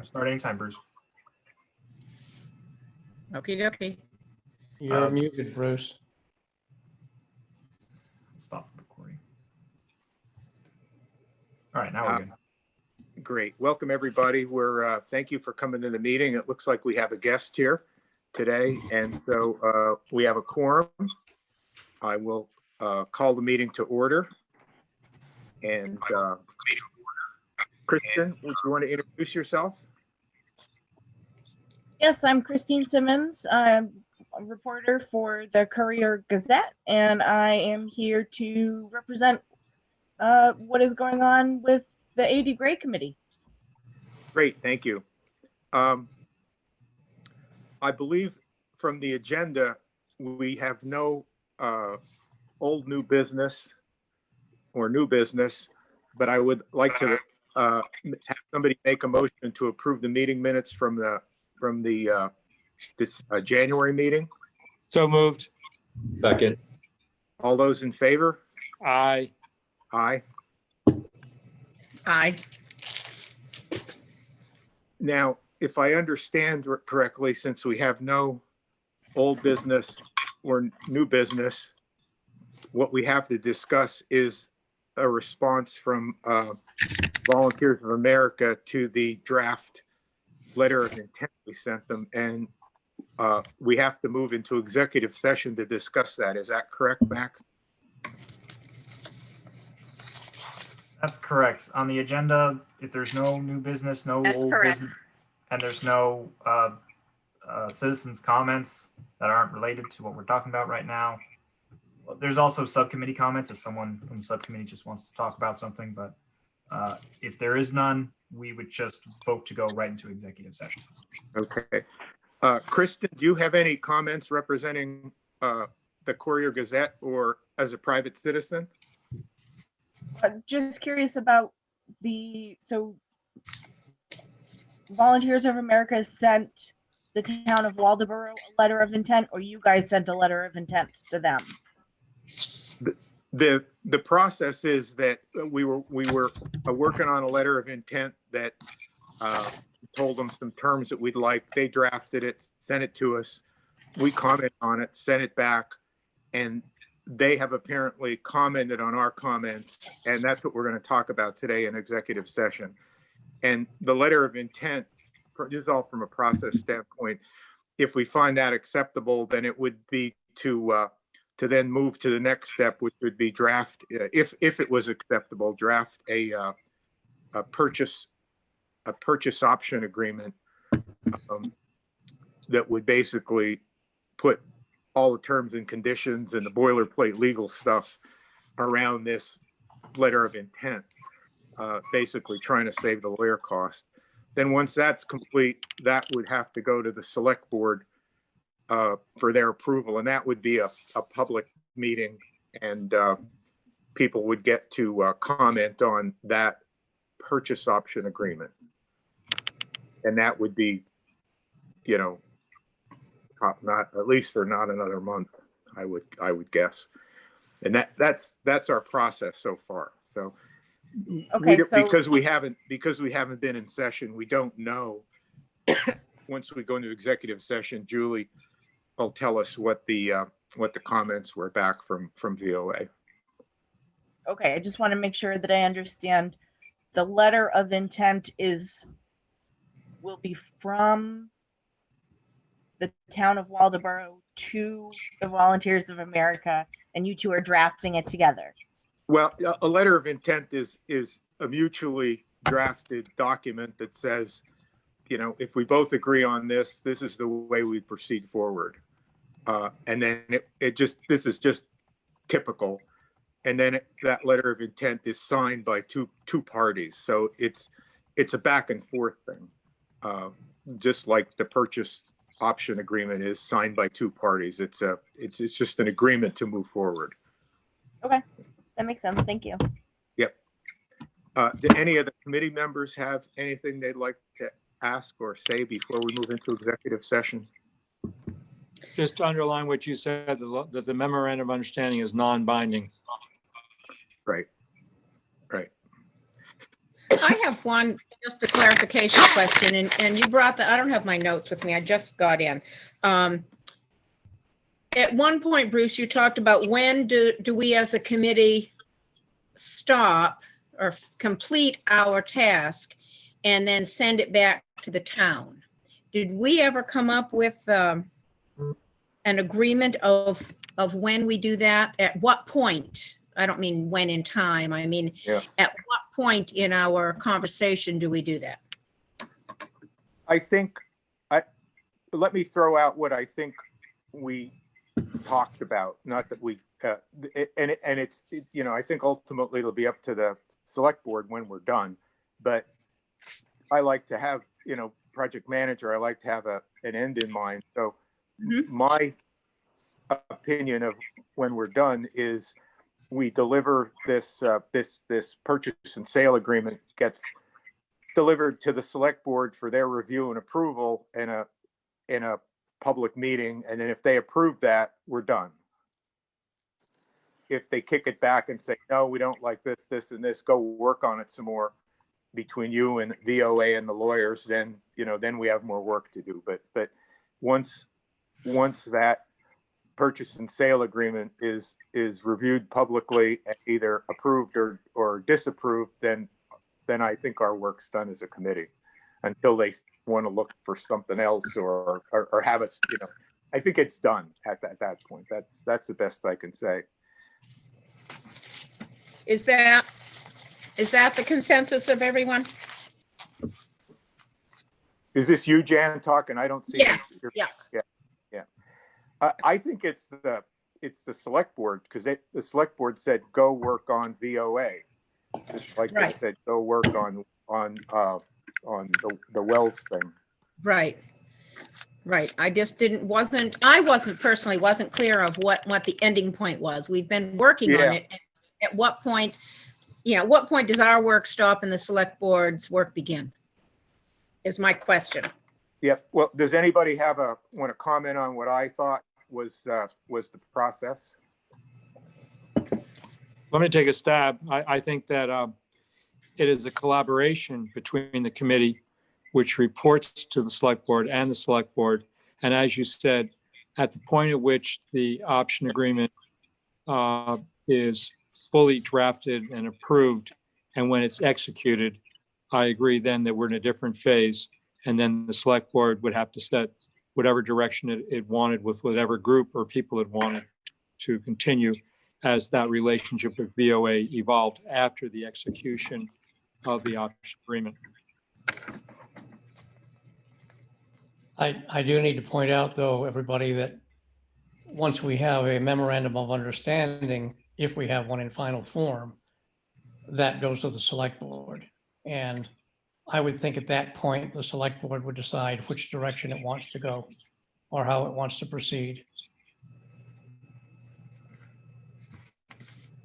Start anytime, Bruce. Okie dokie. You're muted, Bruce. Stop recording. All right, now we're good. Great. Welcome, everybody. Thank you for coming to the meeting. It looks like we have a guest here today, and so we have a quorum. I will call the meeting to order. And Kristen, would you want to introduce yourself? Yes, I'm Christine Simmons. I'm a reporter for the Courier Gazette, and I am here to represent what is going on with the AD Gray Committee. Great, thank you. I believe from the agenda, we have no old new business or new business, but I would like to have somebody make a motion to approve the meeting minutes from this January meeting. So moved. Second. All those in favor? Aye. Aye. Aye. Now, if I understand correctly, since we have no old business or new business, what we have to discuss is a response from Volunteers of America to the draft letter of intent we sent them, and we have to move into executive session to discuss that. Is that correct, Max? That's correct. On the agenda, if there's no new business, no That's old correct. business, and there's no citizens' comments that aren't related to what we're talking about right now. Well, there's also subcommittee comments if someone from the subcommittee just wants to talk about something, but if there is none, we would just vote to go right into executive session. Okay. Kristen, do you have any comments representing the Courier Gazette or as a private citizen? Just curious about Volunteers of America sent the town of Waldoboro a letter of intent, or you guys sent a letter of intent to them? The process is that we were working on a letter of intent that told them some terms that we'd like. They drafted it, sent it to us. We commented on it, sent it back, and they have apparently commented on our comments, and that's what we're going to talk about today in executive session. And the letter of intent, this is all from a process standpoint. If we find that acceptable, then it would be to then move to the next step, which would be draft, if it was acceptable, draft a purchase option agreement that would basically put all the terms and conditions and the boilerplate legal stuff around this letter of intent, basically trying to save the lawyer cost. Then once that's complete, that would have to go to the select board for their approval, and that would be a public meeting, and people would get to comment on that purchase option agreement. And that would be, not at least for not another month, I would guess. And that's our process so far. So, Okay, because we haven't been in session, we don't know. Once we go into executive session, Julie will tell us what the comments were back from VOA. Okay, I just want to make sure that I understand. The letter of intent will be from the town of Waldoboro to the Volunteers of America, and you two are drafting it together. Well, a letter of intent is a mutually drafted document that says, if we both agree on this, this is the way we proceed forward. And then this is just typical. And then that letter of intent is signed by two parties. So it's a back and forth thing, just like the purchase option agreement is signed by two parties. It's just an agreement to move forward. Okay, that makes sense. Thank you. Yep. Do any of the committee members have anything they'd like to ask or say before we move into executive session? Just to underline what you said, that the memorandum of understanding is non-binding. Right. I have one, just a clarification question, and you brought the, I don't have my notes with me, I just got in. At one point, Bruce, you talked about when do we as a committee stop or complete our task and then send it back to the town? Did we ever come up with an agreement of when we do that? At what point? I don't mean when in time. I mean, Yeah. at what point in our conversation do we do that? I think, let me throw out what I think we talked about, not that we, it's, I think ultimately it'll be up to the select board when we're done, but I like to have, project manager, I like to have an end in mind. So my opinion of when we're done is we deliver this purchase and sale agreement gets delivered to the select board for their review and approval in a public meeting. And then if they approve that, we're done. If they kick it back and say, no, we don't like this, this, and this, go work on it some more between you and VOA and the lawyers, then, then we have more work to do. But once that purchase and sale agreement is reviewed publicly and either approved or disapproved, then I think our work's done as a committee until they want to look for something else or have us, I think it's done at that point. That's the best I can say. Is that the consensus of everyone? Is this you, Jan, talking? I don't see. Yes. Yeah. I think it's the select board, because the select board said go work on VOA, just like Right. they said go work on the Wells thing. Right. I just wasn't personally clear of what the ending point was. We've been working on it. At what point, what point does our work stop and the select board's work begin? Is my question. Yep. Well, does anybody want to comment on what I thought was the process? Let me take a stab. I think that it is a collaboration between the committee, which reports to the select board and the select board. And as you said, at the point at which the option agreement is fully drafted and approved, and when it's executed, I agree then that we're in a different phase. And then the select board would have to set whatever direction it wanted with whatever group or people it wanted to continue as that relationship with VOA evolved after the execution of the option agreement. I do need to point out, though, everybody, that once we have a memorandum of understanding, if we have one in final form, that goes to the select board. And I would think at that point, the select board would decide which direction it wants to go or how it wants to proceed.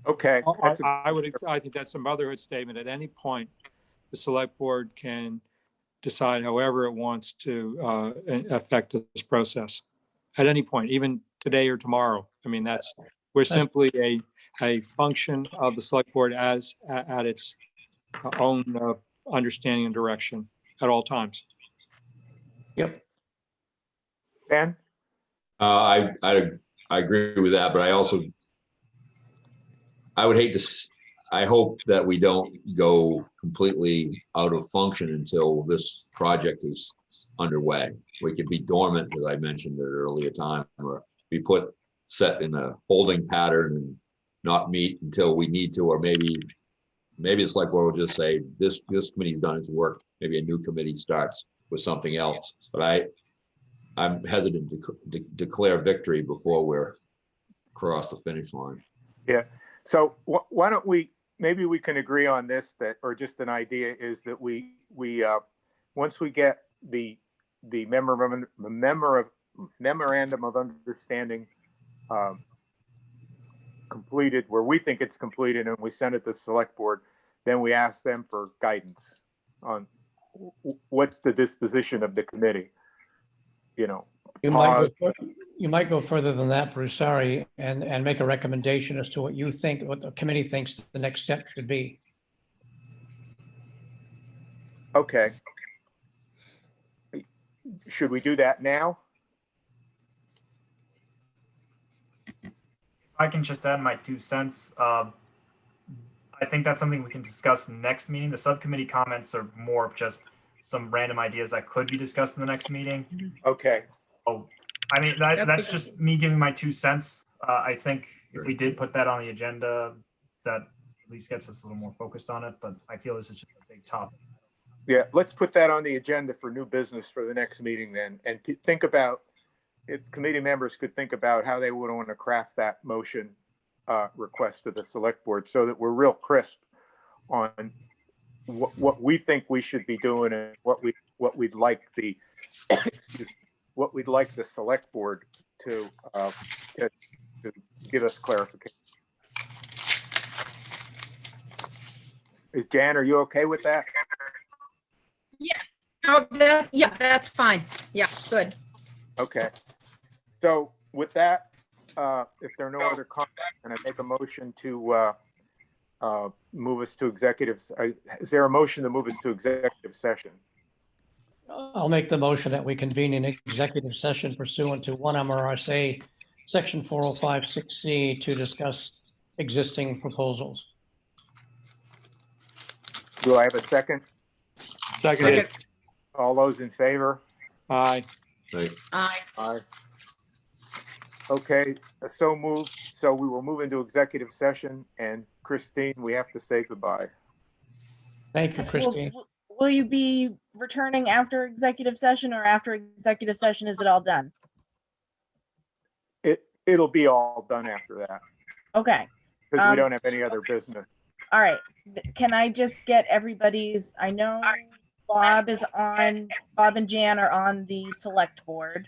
Okay. I think that's a motherhood statement. At any point, the select board can decide however it wants to affect this process. At any point, even today or tomorrow. I mean, we're simply a function of the select board as at its own understanding and direction at all times. Yep. Ben? I agree with that, but I would hate to, I hope that we don't go completely out of function until this project is underway. We could be dormant, as I mentioned at an earlier time, or be set in a holding pattern and not meet until we need to, or maybe it's like we'll just say this committee's done its work. Maybe a new committee starts with something else. But I'm hesitant to declare victory before we're across the finish line. Yeah. So why don't maybe we can agree on this, or just an idea is that we once we get the memorandum of understanding completed, where we think it's completed, and we send it to the select board, then we ask them for guidance on what's the disposition of the committee. You might go further than that, Bruce, sorry, and make a recommendation as to what the committee thinks the next step should be. Okay. Should we do that now? I can just add my 2 cents. I think that's something we can discuss in the next meeting. The subcommittee comments are more of just some random ideas that could be discussed in the next meeting. Okay, Oh, I mean, that's just me giving my 2 cents. I think if we did put that on the agenda, that at least gets us a little more focused on it, but I feel this is just a big topic. yeah, let's put that on the agenda for new business for the next meeting then, and think about, if committee members could think about how they would want to craft that motion request to the select board so that we're real crisp on what we think we should be doing and what we'd like the what we'd like the select board to give us clarification. Jan, are you okay with that? Oh, yeah, that's fine. Yeah, good. Okay. So with that, if there are no other comments, can I make a motion to move us to executive? Is there a motion to move us to executive session? I'll make the motion that we convene an executive session pursuant to 1 MRSA Section 4056C to discuss existing proposals. Do I have a second? Seconded. All those in favor? Aye. Right. Aye. Okay, so moved. So we will move into executive session, and Christine, we have to say goodbye. Thank you, Christine. Will you be returning after executive session, or after executive session, is it all done? It'll be all done after that, Okay, because we don't have any other business. all right. Can I just get everybody's, I know Bob and Jan are on the select board.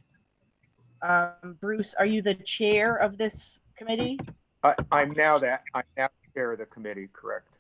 Bruce, are you the chair of this committee? I'm now chair of the committee, correct?